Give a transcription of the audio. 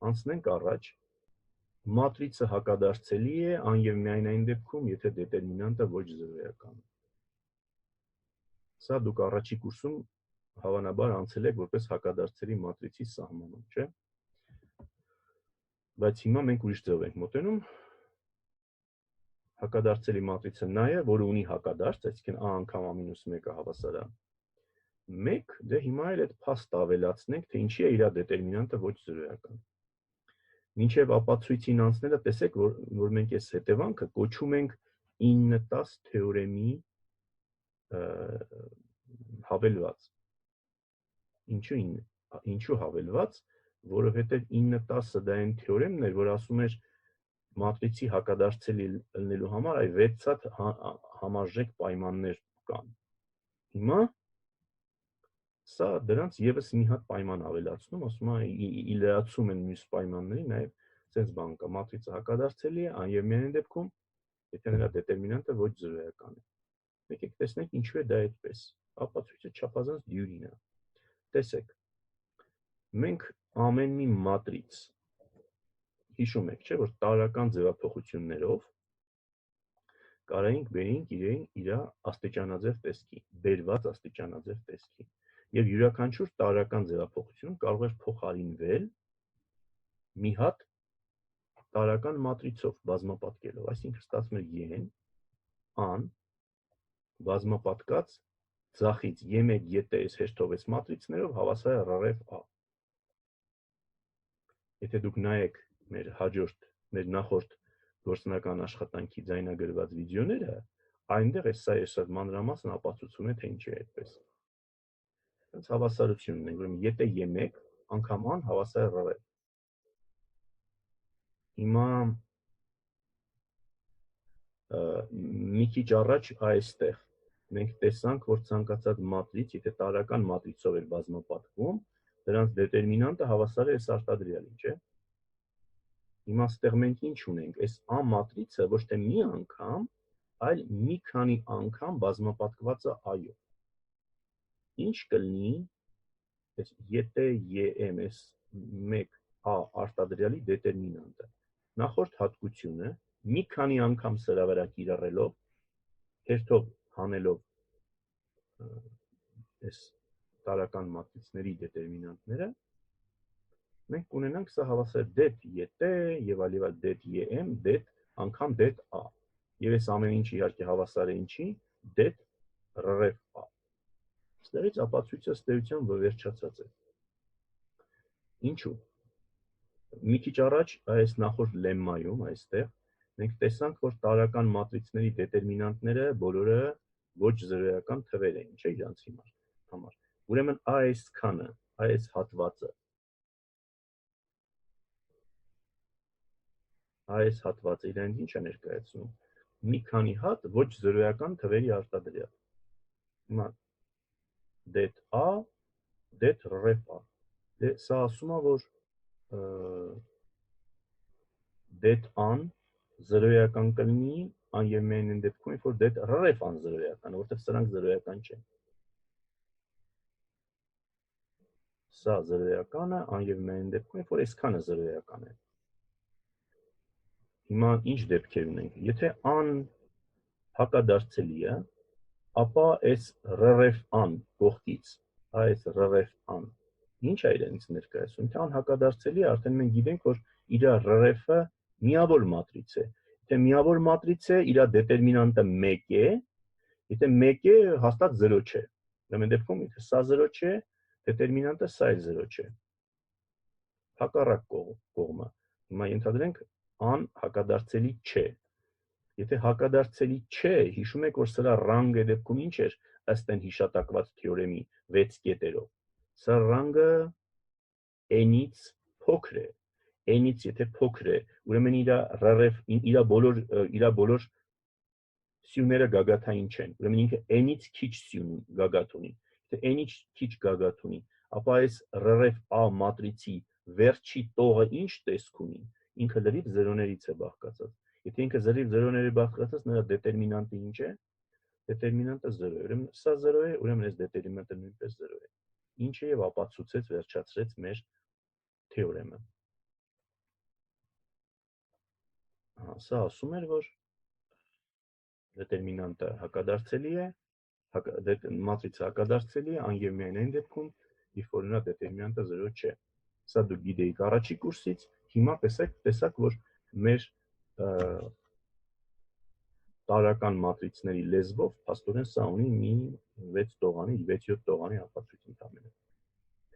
անցնենք առաջ, մատրիցը հակադարձելի է ան եւ միայն այն դեպքում, եթե դետերմինանտը ոչ զրոյական է։ Սա դուք առաջի կուրսում հավանաբար անցել եք որպես հակադարձելի մատրիցի սահմանում, չէ՞։ Բայց հիմա մենք ուրիշ ձև ենք մոտենում։ Հակադարձելի մատրիցը նա է, որը ունի հակադարձ, այսինքն a անգամ a-1-ը հավասար է 1, դե հիմա էլ այդ փաստը ավելացնենք, թե ինչի է իր դետերմինանտը ոչ զրոյական։ Մինչև ապացույցին անցնելը տեսեք, որ մենք այս հետևանքը կոչում ենք 9-10 թեորեմի հավելված։ Ինչու հավելված, որովհետև 9-10-ը դա այն թեորեմն էր, որ ասում էր մատրիցի հակադարձելի լինելու համար այ 6 հատ համարժեք պայմաններ կան։ Հիմա սա դրանց եւս մի հատ պայման ավելացնում, ասում է իլերացում են մյուս պայմանների, նաեւ sense բան կա, մատրիցը հակադարձելի է ան եւ միայն դեպքում, եթե նրա դետերմինանտը ոչ զրոյական է։ Եկեք տեսնենք ինչու է դա այդպես։ Ապացույցը չափազանց դյուրին է։ Տեսեք, մենք ամեն մի մատրից հիշում եք, չէ՞, որ տարրական ձևափոխություններով կարայինք բերենք իր աստիճանաձև տեսքի, բերված աստիճանաձև տեսքի։ Եվ յուրաքանչյուր տարրական ձևափոխություն կարող էր փոխարինվել մի հատ տարրական մատրիցով բազմապատկելով, այսինքն ստացվում էր ե-ն ան բազմապատկած ձախից ե1, ե2 հեշտով այս մատրիցներով հավասար է ռ-ը։ Եթե դուք նայեք մեր նախորդ գործնական աշխատանքի ձայնագրված վիդեոները, այնտեղ այս մանրամասն ապացուցում է, թե ինչի է այդպես։ Հենց հավասարությունն է, ուրեմն եթե ե1 անգամ ան հավասար է ռ-ը։ Հիմա մի քիչ առաջ այստեղ մենք տեսանք, որ ցանկացած մատրից, եթե տարրական մատրիցով էր բազմապատկվում, դրանց դետերմինանտը հավասար է այս արտադրյալին, չէ՞։ Հիմա ստեղ մենք ինչ ունենք, այս a մատրիցը ոչ թե մի անգամ, այլ մի քանի անգամ բազմապատկված է a-ով։ Ինչ կլինի, եթե եմ այս 1a արտադրյալի դետերմինանտը։ Նախորդ հատկությունը մի քանի անգամ սրա վրա կիրառելով, հերթով հանելով այս տարրական մատրիցների դետերմինանտները, մենք կունենանք սա հավասար դետ յտ եւ այլ դետ եմ դետ անգամ դետ a։ Եվ այս ամեն ինչ իհարկե հավասար է ինչի, դետ ռ-ը։ Ստեղից ապացույցը ըստ էության վերջացած է։ Ինչու՞։ Մի քիչ առաջ այս նախորդ լեմմայում այստեղ մենք տեսանք, որ տարրական մատրիցների դետերմինանտները բոլորը ոչ զրոյական թվեր էին, չէ՞ իրանց համար։ Ուրեմն այսքանը, այս հատվածը իրեն ինչ է ներկայացնում։ Մի քանի հատ ոչ զրոյական թվերի արտադրյալ։ Հիմա դետ a, դետ ռ-ը։ Դե սա ասում է, որ դետ ան զրոյական կլինի ան եւ միայն այն դեպքում, որ դետ ռ-ը անզրոյական, որտեղ սրանք զրոյական չեն։ Սա զրոյական է ան եւ միայն այն դեպքում, որ այսքանը զրոյական է։ Հիմա ինչ դեպքեր ունենք։ Եթե ան հակադարձելի է, ապա այս ռ-ան կողքից, այս ռ-ան ինչ է իրենից ներկայացնում։ Եթե ան հակադարձելի է, արդեն մենք գիտենք, որ իր ռ-ը միավոր մատրից է։ Եթե միավոր մատրից է, իր դետերմինանտը 1 է, եթե 1 է, հաստատ 0 չէ։ Ուրեմն դեպքում եթե սա 0 չէ, դետերմինանտը սա էլ 0 չէ։ Հակառակ կողմը։ Հիմա ենթադրենք ան հակադարձելի չէ։ Եթե հակադարձելի չէ, հիշում եք, որ սրա ռանգը դեպքում ինչ էր, ըստ այն հիշատակված թեորեմի 6 կետերով։ Սա ռանգը n-ից փոքր է։ N-ից եթե փոքր է, ուրեմն իր բոլոր սյուները գագաթային չեն։ Ուրեմն ինքը n-ից քիչ սյուն գագաթ ունի։ Եթե n-ից քիչ գագաթ ունի, ապա այս r-a մատրիցի վերջի տողը ինչ տեսք ունի։ Ինքը լրիվ զերոներից է բաղկացած։ Եթե ինքը լրիվ զերոների բաղկացած, նրա դետերմինանտը ինչ է։ Դետերմինանտը 0 է։ Ուրեմն սա 0 է, ուրեմն այս դետերմինանտը նույնպես 0 է։ Ինչը եւ ապացուցեց, վերջացրեց մեր թեորեմը։ Սա ասում էր, որ դետերմինանտը հակադարձելի է, մատրիցը հակադարձելի է անգև միայն այն դեպքում, երբ որ նրա դետերմինանտը 0 չէ։ Սա դուք գիտեիք առաջի կուրսից, հիմա տեսակ, որ մեր տարրական մատրիցների լեզվով փաստորեն սա ունի մի 6-7 տողանի ապացույց ընդամենը։